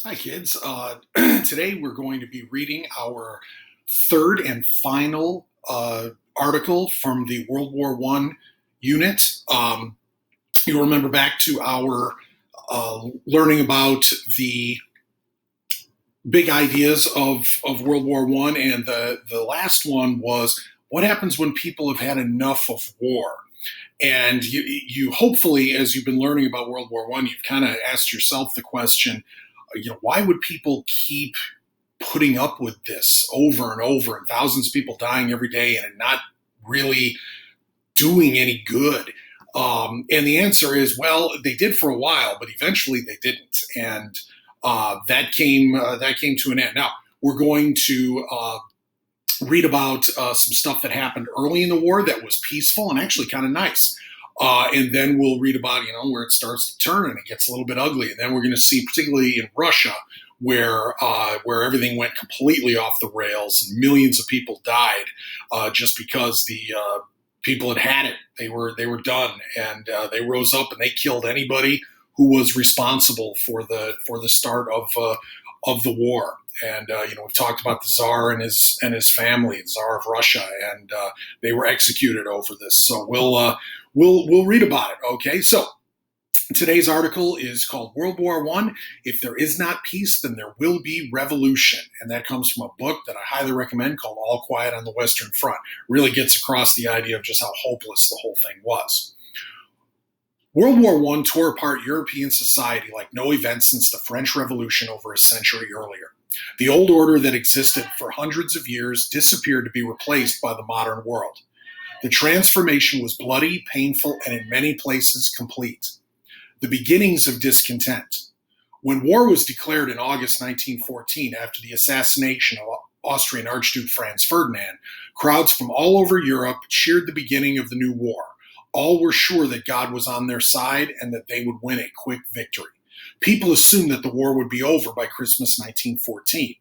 Hi, kids. Today we're going to be reading our third and final article from the World War One unit. You'll remember back to our learning about the big ideas of World War One, and the last one was what happens when people have had enough of war. And you hopefully, as you've been learning about World War One, you've kind of asked yourself the question, why would people keep putting up with this over and over, and thousands of people dying every day, and it not really doing any good? And the answer is, well, they did for a while, but eventually they didn't, and that came to an end. Now we're going to read about some stuff that happened early in the war that was peaceful and actually kind of nice. And then we'll read about, where it starts to turn and it gets a little bit ugly. And then we're going to see, particularly in Russia, where everything went completely off the rails and millions of people died just because the people had it. They were done, and they rose up and they killed anybody who was responsible for the start of the war. And we've talked about the Tsar and his family, the Tsar of Russia, and they were executed over this. So we'll read about it. Okay, so today's article is called World War One. If there is not peace, then there will be revolution, and that comes from a book that I highly recommend called All Quiet on the Western Front. Really gets across the idea of just how hopeless the whole thing was. World War I tore apart European society like no event since the French Revolution over a century earlier. The old order that existed for hundreds of years disappeared to be replaced by the modern world. The transformation was bloody, painful, and in many places complete. The beginnings of discontent. When war was declared in August 1914 after the assassination of Austrian Archduke Franz Ferdinand, crowds from all over Europe cheered the beginning of the new war. All were sure that God was on their side and that they would win a quick victory. People assumed that the war would be over by Christmas 1914.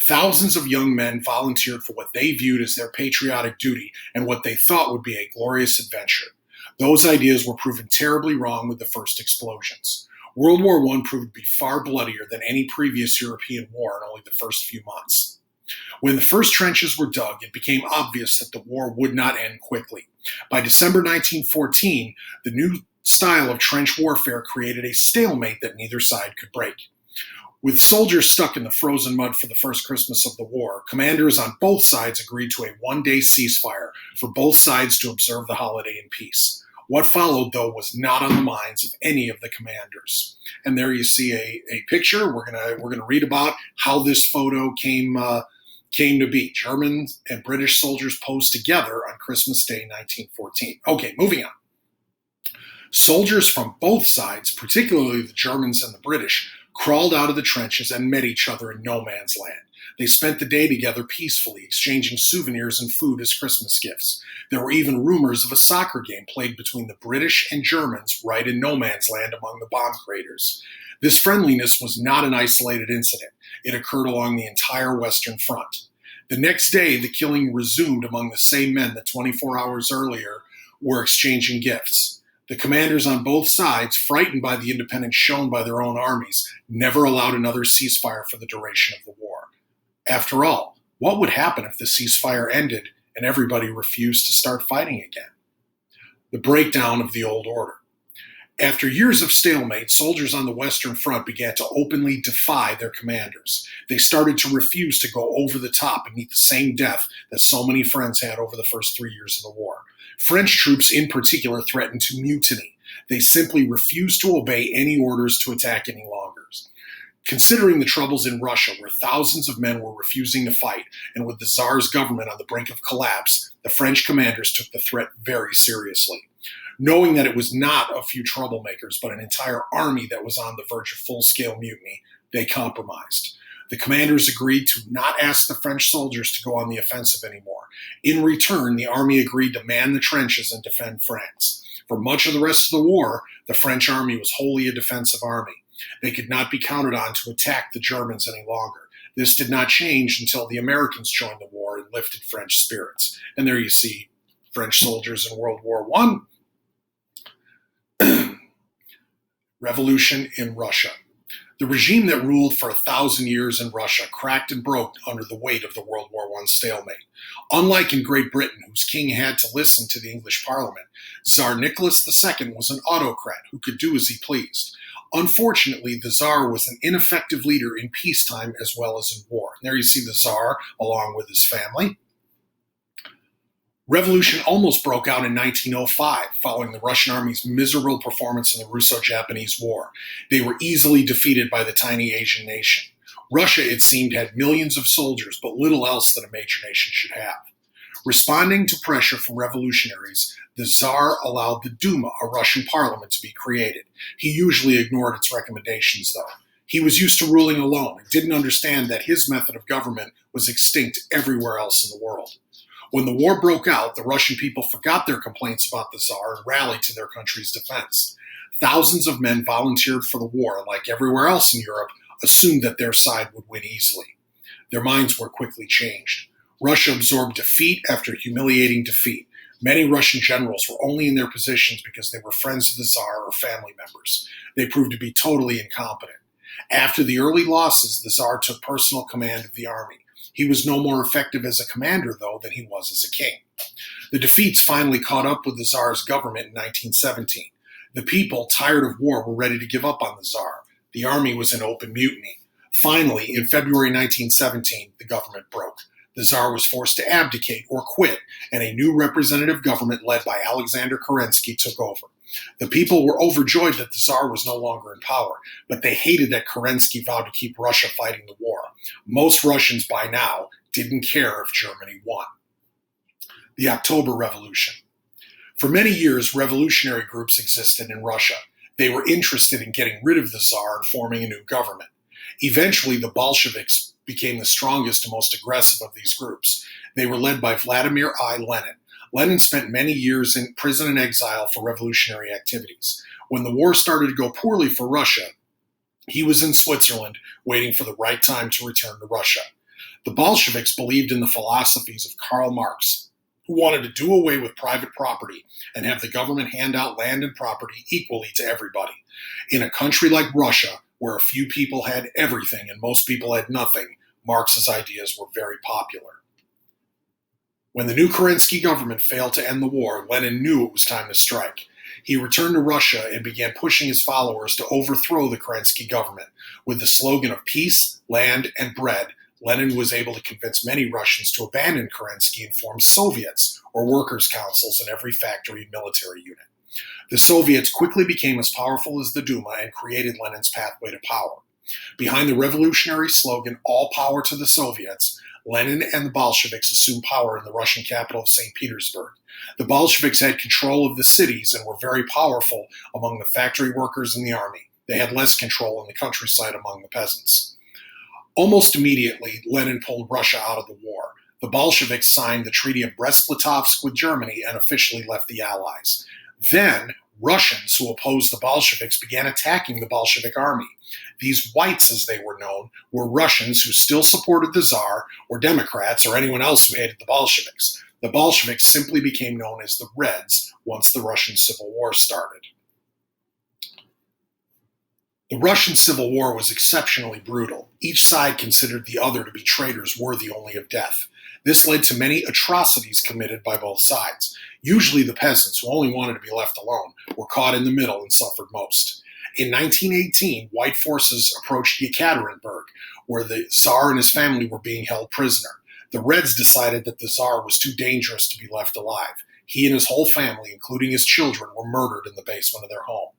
Thousands of young men volunteered for what they viewed as their patriotic duty and what they thought would be a glorious adventure. Those ideas were proven terribly wrong with the first explosions. World War I proved to be far bloodier than any previous European war in only the first few months. When the first trenches were dug, it became obvious that the war would not end quickly. By December 1914, the new style of trench warfare created a stalemate that neither side could break. With soldiers stuck in the frozen mud for the first Christmas of the war, commanders on both sides agreed to a one-day ceasefire for both sides to observe the holiday in peace. What followed, though, was not on the minds of any of the commanders. And there you see a picture. We're gonna read about how this photo came to be. German and British soldiers posed together on Christmas Day 1914. Okay, moving on. Soldiers from both sides, particularly the Germans and the British, crawled out of the trenches and met each other in no man's land. They spent the day together peacefully, exchanging souvenirs and food as Christmas gifts. There were even rumors of a soccer game played between the British and Germans right in no man's land among the bomb craters. This friendliness was not an isolated incident. It occurred along the entire Western Front. The next day, the killing resumed among the same men that 24 hours earlier were exchanging gifts. The commanders on both sides, frightened by the independence shown by their own armies, never allowed another ceasefire for the duration of the war. After all, what would happen if the ceasefire ended and everybody refused to start fighting again? The breakdown of the old order. After years of stalemate, soldiers on the Western Front began to openly defy their commanders. They started to refuse to go over the top and meet the same death that so many friends had over the first 3 years of the war. French troops in particular threatened to mutiny. They simply refused to obey any orders to attack any longer. Considering the troubles in Russia, where thousands of men were refusing to fight, and with the Tsar's government on the brink of collapse, the French commanders took the threat very seriously. Knowing that it was not a few troublemakers, but an entire army that was on the verge of full-scale mutiny, they compromised. The commanders agreed to not ask the French soldiers to go on the offensive anymore. In return, the army agreed to man the trenches and defend France. For much of the rest of the war, the French army was wholly a defensive army. They could not be counted on to attack the Germans any longer. This did not change until the Americans joined the war and lifted French spirits. And there you see French soldiers in World War I. Revolution in Russia. The regime that ruled for 1,000 years in Russia cracked and broke under the weight of the World War I stalemate. Unlike in Great Britain, whose king had to listen to the English Parliament, Tsar Nicholas II was an autocrat who could do as he pleased. Unfortunately, the Tsar was an ineffective leader in peacetime as well as in war. And there you see the Tsar along with his family. Revolution almost broke out in 1905 following the Russian army's miserable performance in the Russo-Japanese War. They were easily defeated by the tiny Asian nation. Russia, it seemed, had millions of soldiers, but little else that a major nation should have. Responding to pressure from revolutionaries, the Tsar allowed the Duma, a Russian parliament, to be created. He usually ignored its recommendations, though. He was used to ruling alone and didn't understand that his method of government was extinct everywhere else in the world. When the war broke out, the Russian people forgot their complaints about the Tsar and rallied to their country's defense. Thousands of men volunteered for the war and, like everywhere else in Europe, assumed that their side would win easily. Their minds were quickly changed. Russia absorbed defeat after humiliating defeat. Many Russian generals were only in their positions because they were friends of the Tsar or family members. They proved to be totally incompetent. After the early losses, the Tsar took personal command of the army. He was no more effective as a commander, though, than he was as a king. The defeats finally caught up with the Tsar's government in 1917. The people, tired of war, were ready to give up on the Tsar. The army was in open mutiny. Finally, in February 1917, the government broke. The Tsar was forced to abdicate or quit, and a new representative government led by Alexander Kerensky took over. The people were overjoyed that the Tsar was no longer in power, but they hated that Kerensky vowed to keep Russia fighting the war. Most Russians by now didn't care if Germany won. The October Revolution. For many years, revolutionary groups existed in Russia. They were interested in getting rid of the Tsar and forming a new government. Eventually, the Bolsheviks became the strongest and most aggressive of these groups. They were led by Vladimir I. Lenin. Lenin spent many years in prison and exile for revolutionary activities. When the war started to go poorly for Russia, he was in Switzerland waiting for the right time to return to Russia. The Bolsheviks believed in the philosophies of Karl Marx, who wanted to do away with private property and have the government hand out land and property equally to everybody. In a country like Russia, where a few people had everything and most people had nothing, Marx's ideas were very popular. When the new Kerensky government failed to end the war, Lenin knew it was time to strike. He returned to Russia and began pushing his followers to overthrow the Kerensky government. With the slogan of peace, land, and bread, Lenin was able to convince many Russians to abandon Kerensky and form Soviets, or workers' councils, in every factory and military unit. The Soviets quickly became as powerful as the Duma and created Lenin's pathway to power. Behind the revolutionary slogan, "All power to the Soviets," Lenin and the Bolsheviks assumed power in the Russian capital of St. Petersburg. The Bolsheviks had control of the cities and were very powerful among the factory workers and the army. They had less control in the countryside among the peasants. Almost immediately, Lenin pulled Russia out of the war. The Bolsheviks signed the Treaty of Brest-Litovsk with Germany and officially left the Allies. Then, Russians who opposed the Bolsheviks began attacking the Bolshevik army. These whites, as they were known, were Russians who still supported the Tsar, or Democrats, or anyone else who hated the Bolsheviks. The Bolsheviks simply became known as the Reds once the Russian Civil War started. The Russian Civil War was exceptionally brutal. Each side considered the other to be traitors worthy only of death. This led to many atrocities committed by both sides. Usually the peasants, who only wanted to be left alone, were caught in the middle and suffered most. In 1918, white forces approached Yekaterinburg, where the Tsar and his family were being held prisoner. The Reds decided that the Tsar was too dangerous to be left alive. He and his whole family, including his children, were murdered in the basement of their home.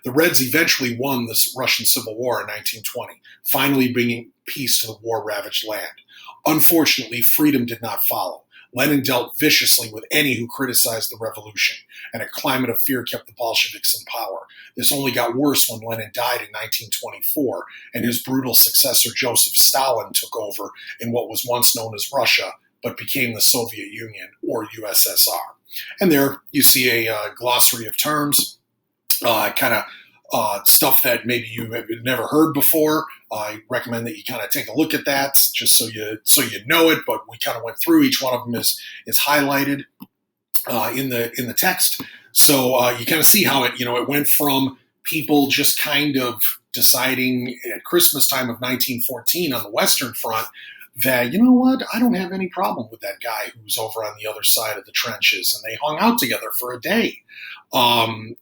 The Reds eventually won the Russian Civil War in 1920, finally bringing peace to the war-ravaged land. Unfortunately, freedom did not follow. Lenin dealt viciously with any who criticized the revolution, and a climate of fear kept the Bolsheviks in power. This only got worse when Lenin died in 1924, and his brutal successor Joseph Stalin took over in what was once known as Russia, but became the Soviet Union, or USSR. And there you see a glossary of terms, stuff that maybe you have never heard before. I recommend that you kind of take a look at that just so you know it. But we kind of went through each one of them is highlighted in the text. So you kind of see how it went from people just kind of deciding at Christmas time of 1914 on the Western Front that, you know what, I don't have any problem with that guy who's over on the other side of the trenches. And they hung out together for a day. And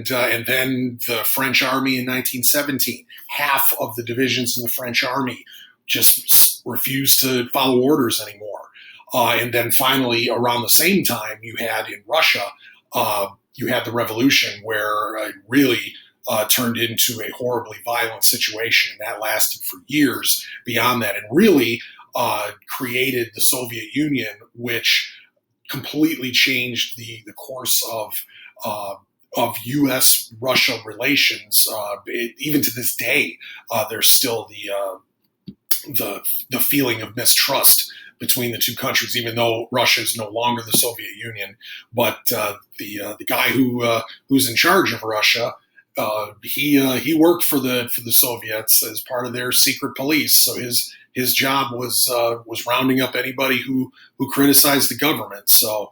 then the French army in 1917, half of the divisions in the French army just refused to follow orders anymore. And then finally, around the same time, you had in Russia, you had the revolution where it really turned into a horribly violent situation. And that lasted for years beyond that and really created the Soviet Union, which completely changed the course of U.S.-Russia relations. Even to this day, there's still the feeling of mistrust between the two countries, even though Russia is no longer the Soviet Union. But the guy who's in charge of Russia, he worked for the Soviets as part of their secret police. So his job was rounding up anybody who criticized the government. So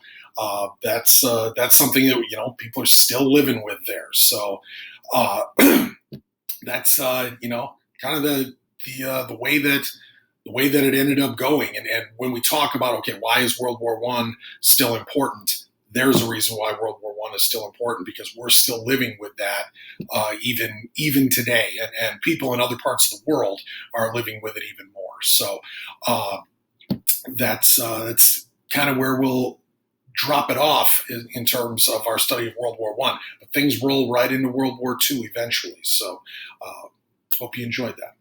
that's something that people are still living with there. So that's kind of the way that it ended up going. And when we talk about, okay, why is World War I still important? There's a reason why World War I is still important, because we're still living with that even today, and people in other parts of the world are living with it even more. So that's kind of where we'll drop it off in terms of our study of World War I. But things roll right into World War II eventually. So hope you enjoyed that.